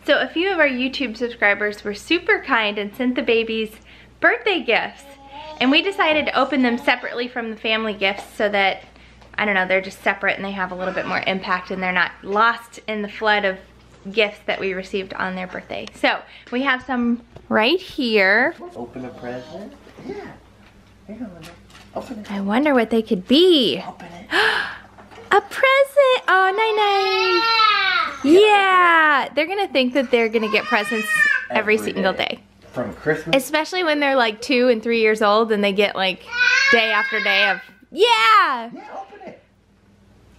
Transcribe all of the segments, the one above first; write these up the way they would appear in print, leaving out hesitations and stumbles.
So a few of our YouTube subscribers were super kind and sent the babies birthday gifts. And we decided to open them separately from the family gifts so that, I don't know, they're just separate and they have a little bit more impact and they're not lost in the flood of gifts that we received on their birthday. So we have some right here. Open a present? Yeah. Here you go, Linda. Open it. I wonder what they could be. Open it. A present! Oh, nice. Yeah! They're gonna think that they're gonna get presents every single day. From Christmas? Especially when they're like 2 and 3 years old and they get like day after day of, yeah! Yeah, open it.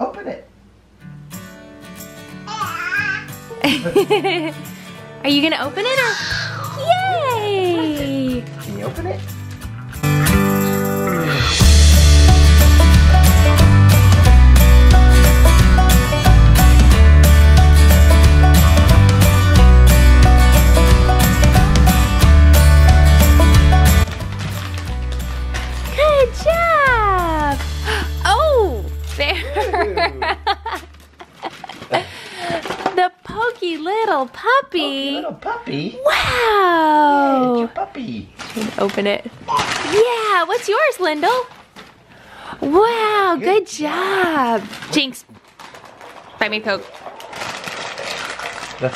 Open it. Are you gonna open it or? Yay! Can you open it? Good job! Oh, there. The pokey little puppy. Pokey little puppy? Wow. Hey, it's your puppy. Should open it. Yeah, what's yours, Lyndall? Wow, good job. Jinx, buy me a Coke.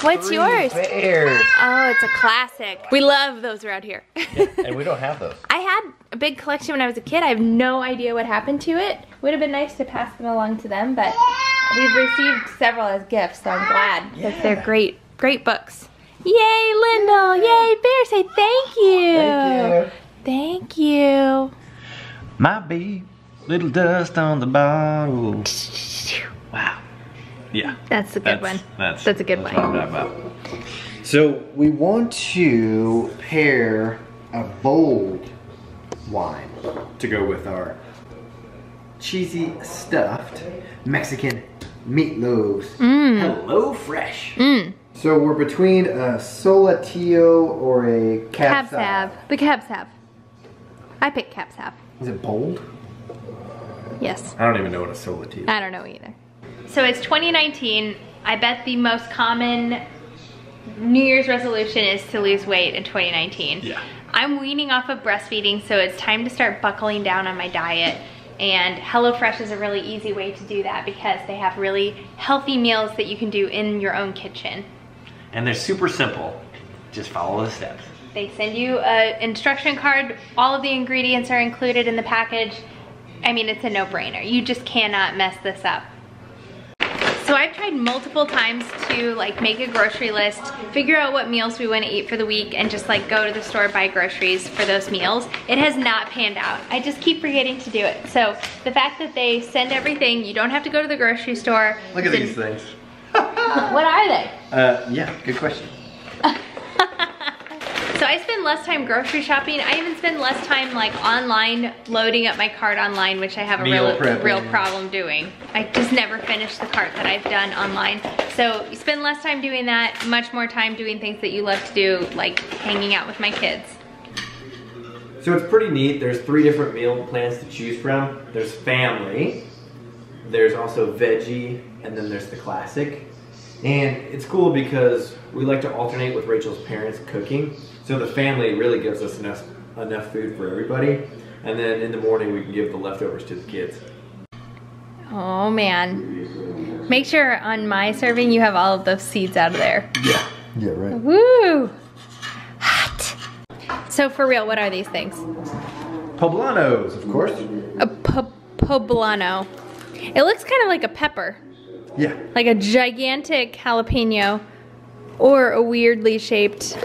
What's yours? Bears. Oh, it's a classic. We love those around here. Yeah, and we don't have those. I had a big collection when I was a kid. I have no idea what happened to it. Would have been nice to pass them along to them, but we've received several as gifts, so I'm glad because they're great, great books. Yay, Lyndall! Yay, Bear! Say thank you. Thank you. Thank you. Might be little dust on the bottle. Wow. Yeah. That's a good one. That's a good one. What I'm talking about. So we want to pair a bold wine to go with our cheesy stuffed Mexican meatloaves. Hello Fresh. So we're between a Solatio or a Cab Sav. The Cab Sav. I picked Cab Sav. Is it bold? Yes. I don't even know what a Solatio is. I don't know either. So it's 2019. I bet the most common New Year's resolution is to lose weight in 2019. Yeah. I'm weaning off of breastfeeding, so it's time to start buckling down on my diet. And HelloFresh is a really easy way to do that because they have really healthy meals that you can do in your own kitchen. And they're super simple. Just follow the steps. They send you an instruction card. All of the ingredients are included in the package. I mean, it's a no-brainer. You just cannot mess this up. So I've tried multiple times to like make a grocery list, figure out what meals we want to eat for the week, and just like go to the store, buy groceries for those meals. It has not panned out. I just keep forgetting to do it. So the fact that they send everything, you don't have to go to the grocery store. Look at these things. What are they? Yeah, good question. So I spend less time grocery shopping. I even spend less time like online, loading up my cart online, which I have a real problem doing. I just never finish the cart that I've done online. So you spend less time doing that, much more time doing things that you love to do, like hanging out with my kids. So it's pretty neat. There's 3 different meal plans to choose from. There's family, there's also veggie, and then there's the classic. And it's cool because we like to alternate with Rachel's parents cooking. So the family really gives us enough food for everybody. And then in the morning we can give the leftovers to the kids. Oh man. Make sure on my serving you have all of those seeds out of there. Yeah. Yeah, right. Woo! Hot. So for real, what are these things? Poblanos, of course. A poblano. It looks kind of like a pepper. Yeah. Like a gigantic jalapeno or a weirdly shaped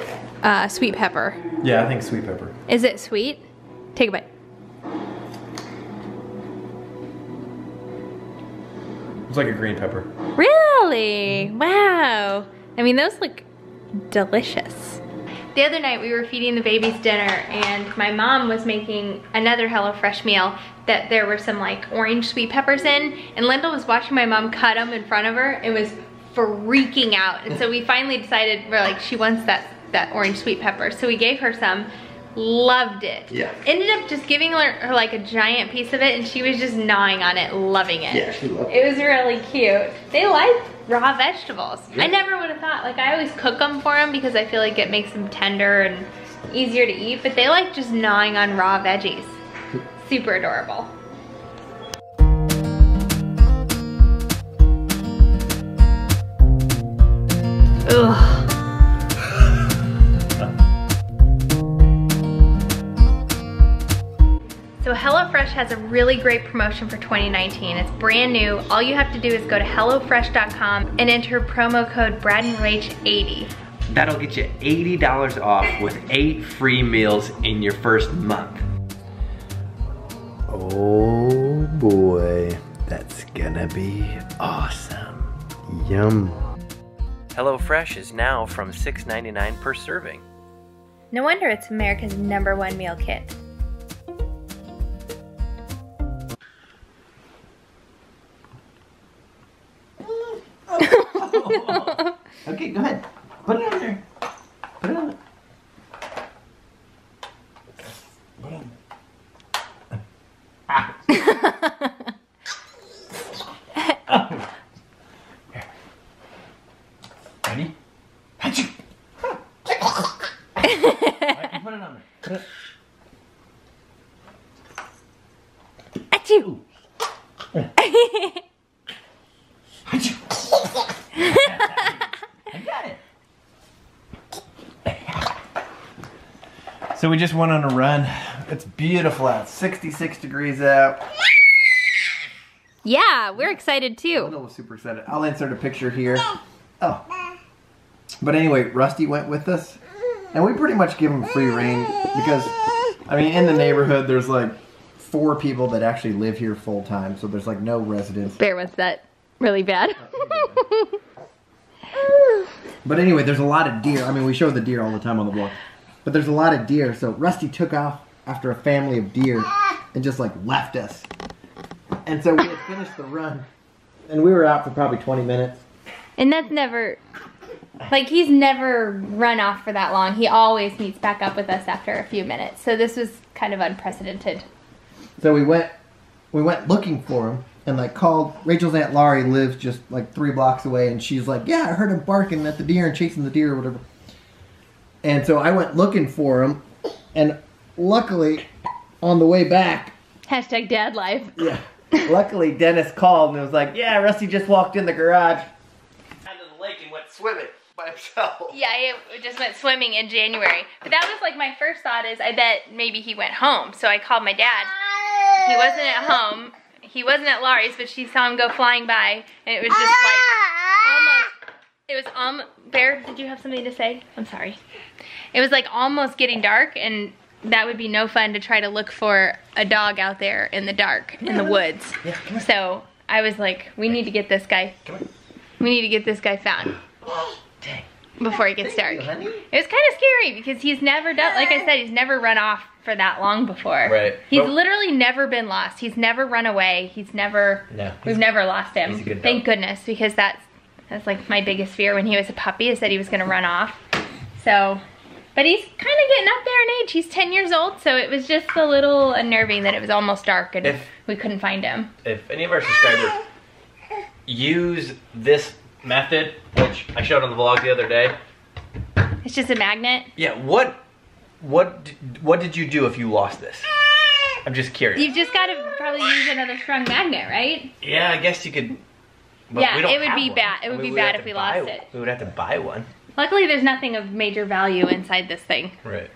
sweet pepper. Yeah, I think sweet pepper. Is it sweet? Take a bite. It's like a green pepper. Really? Wow. I mean, those look delicious. The other night we were feeding the babies dinner and my mom was making another HelloFresh meal that there were some like orange sweet peppers in, and Linda was watching my mom cut them in front of her and was freaking out. And so we finally decided, we're like, she wants that orange sweet pepper. So we gave her some, loved it. Yeah. Ended up just giving her like a giant piece of it, and she was just gnawing on it, loving it. Yeah, she loved it. It was really cute. They like raw vegetables. Yeah. I never would have thought, like I always cook them for them because I feel like it makes them tender and easier to eat, but they like just gnawing on raw veggies. Super adorable. Ugh. So HelloFresh has a really great promotion for 2019. It's brand new. All you have to do is go to HelloFresh.com and enter promo code BradandRach80. That'll get you $80 off with 8 free meals in your first month. Oh boy, that's gonna be awesome. Yum. HelloFresh is now from $6.99 per serving. No wonder it's America's #1 meal kit. Okay, go ahead. Put it on there. Put it on there. Ah. Here. Ready? Achoo. Right, put it on there. Put it. Achoo! Achoo. I got it. So we just went on a run. It's beautiful out. 66 degrees out. Yeah, we're excited too. I was super excited. I'll insert a picture here. Oh. But anyway, Rusty went with us. And we pretty much give him free reign because, I mean, in the neighborhood, there's like 4 people that actually live here full time. So there's like no residents. Bear wants that really bad. But anyway, there's a lot of deer. I mean, we show the deer all the time on the vlog. But there's a lot of deer. So Rusty took off after a family of deer and just like left us. And so we had finished the run. And we were out for probably 20 minutes. And that's never, like he's never run off for that long. He always meets back up with us after a few minutes. So this was kind of unprecedented. So we went looking for him. And like called, Rachel's Aunt Laurie lives just like 3 blocks away, and she's like, yeah, I heard him barking at the deer and chasing the deer or whatever. And so I went looking for him, and luckily, on the way back, Hashtag dad life. yeah, luckily Dennis called and was like, yeah, Rusty just walked in the garage out of the lake and went swimming by himself. Yeah, he just went swimming in January. But that was like my first thought is I bet maybe he went home. So I called my dad. He wasn't at home. He wasn't at Laurie's, but she saw him go flying by, and it was just like almost, Bear, did you have something to say? I'm sorry. It was like almost getting dark, and that would be no fun to try to look for a dog out there in the dark, in the woods. Yeah, come here. So I was like, we need to get this guy, we need to get this guy found. Dang. Before it gets dark. You, honey. It was kind of scary because he's never done, like I said, he's never run off for that long before. Right. He's Well- literally never been lost. He's never run away. He's never, we've never lost him. he's a good dog. Thank goodness, because that's like my biggest fear when he was a puppy is that he was going to run off. So, but he's kind of getting up there in age. He's 10 years old, so it was just a little unnerving that it was almost dark and we couldn't find him. If any of our subscribers use this method, which I showed on the vlog the other day. It's just a magnet. Yeah, what did you do if you lost this? I'm just curious. You've just got to probably use another strong magnet, right? Yeah, I guess you could. But Yeah, we don't it would have be one. bad. It would be bad if we lost buy- it. We would have to buy one. Luckily, there's nothing of major value inside this thing. Right.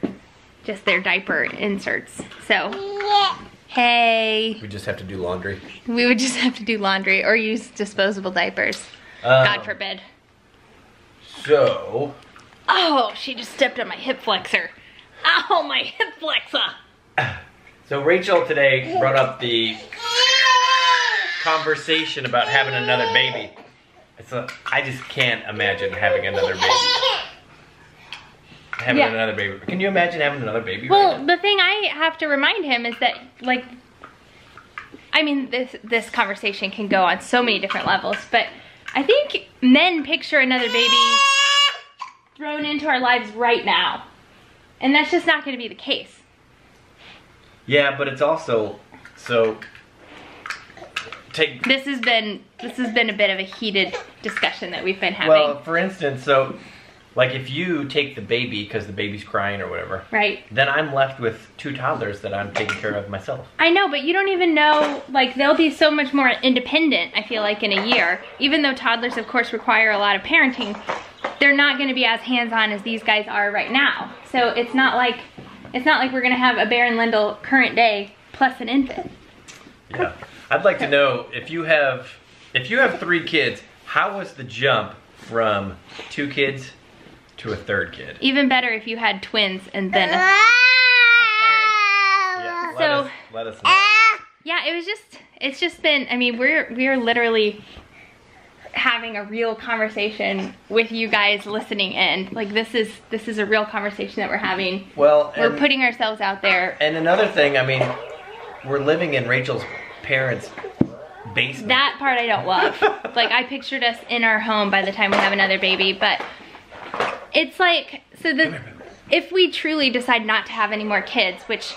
Just their diaper inserts. So, hey, We just have to do laundry. we would just have to do laundry or use disposable diapers. God forbid. So, Oh, she just stepped on my hip flexor. Ow, my hip flexor. so Rachel today brought up the conversation about having another baby. I just can't imagine having another baby. Another baby. Can you imagine having another baby? Well, right now? the thing I have to remind him is that, like, I mean, this conversation can go on so many different levels, but I think men picture another baby thrown into our lives right now. And that's just not gonna be the case. Yeah, but it's also, so, This has been a bit of a heated discussion that we've been having. well, for instance, so, like if you take the baby because the baby's crying or whatever, right. then I'm left with 2 toddlers that I'm taking care of myself. I know, but you don't even know, like they'll be so much more independent, I feel like, in a year. Even though toddlers of course require a lot of parenting, they're not gonna be as hands-on as these guys are right now. So it's not like we're gonna have a Bear and Lindell current day plus an infant. Yeah. I'd like to know, if you have 3 kids, how was the jump from 2 kids to a 3rd kid? Even better if you had twins and then a third. Yeah, let us know. Yeah, it's just been, I mean, we're literally having a real conversation with you guys listening in. Like this is a real conversation that we're having. Well, we're putting ourselves out there. And another thing, I mean, we're living in Rachel's parents' basement. That part I don't love. Like I pictured us in our home by the time we have another baby, but it's like, so if we truly decide not to have any more kids, which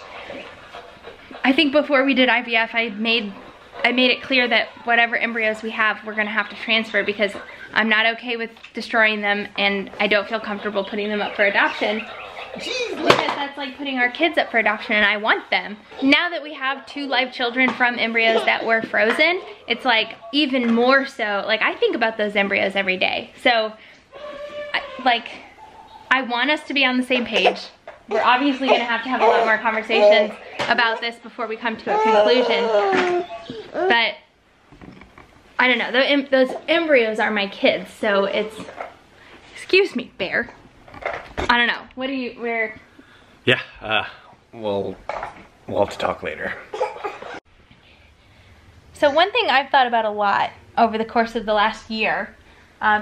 I think before we did IVF, I made it clear that whatever embryos we have, we're gonna have to transfer because I'm not okay with destroying them and I don't feel comfortable putting them up for adoption. Because that's like putting our kids up for adoption and I want them. Now that we have 2 live children from embryos that were frozen, it's like even more so, like I think about those embryos every day. So I want us to be on the same page. We're obviously gonna have to have a lot more conversations about this before we come to a conclusion. But I don't know, those embryos are my kids, so it's, excuse me, Bear. I don't know, Yeah, we'll have to talk later. So one thing I've thought about a lot over the course of the last year,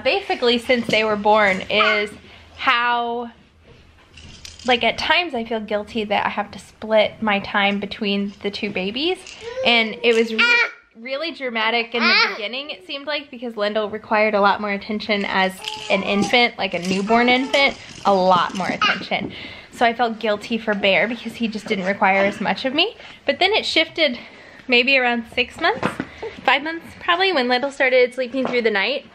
basically since they were born, is how, like at times I feel guilty that I have to split my time between the 2 babies. And it was really dramatic in the beginning, it seemed like, because Lindell required a lot more attention as an infant, like a newborn infant, a lot more attention. So I felt guilty for Bear because he just didn't require as much of me. But then it shifted maybe around 6 months, 5 months probably, when Lindell started sleeping through the night.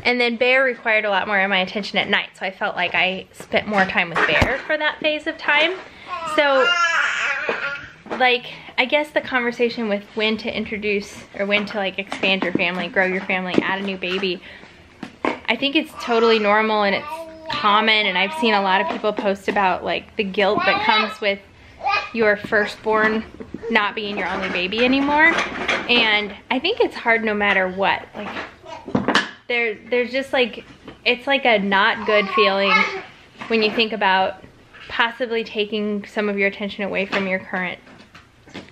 And then Bear required a lot more of my attention at night. So I felt like I spent more time with Bear for that phase of time. So, like, I guess the conversation with when to introduce or when to like expand your family, grow your family, add a new baby, I think it's totally normal and it's common, and I've seen a lot of people post about like the guilt that comes with your firstborn not being your only baby anymore. And I think it's hard no matter what. Like there's just like, it's like a not good feeling when you think about possibly taking some of your attention away from your current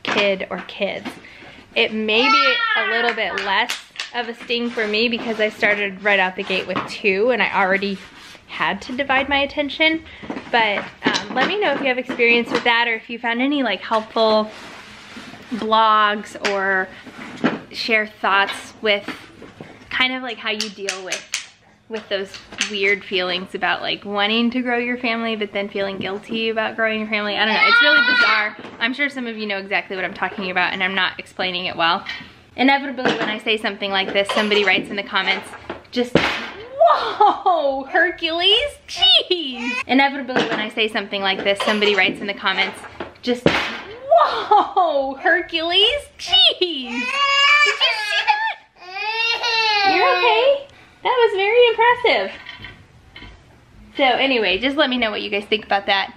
kid or kids. It may be a little bit less of a sting for me because I started right out the gate with 2 and I already had to divide my attention. But let me know if you have experience with that, or if you found any like helpful blogs or share thoughts with kind of like how you deal with those weird feelings about like wanting to grow your family but then feeling guilty about growing your family. I don't know, it's really bizarre. I'm sure some of you know exactly what I'm talking about and I'm not explaining it well. Inevitably when I say something like this, somebody writes in the comments, just, whoa, Hercules, jeez. Inevitably when I say something like this, somebody writes in the comments, just, whoa, Hercules, jeez. Did you see that? You're okay? That was very impressive. So anyway, just let me know what you guys think about that.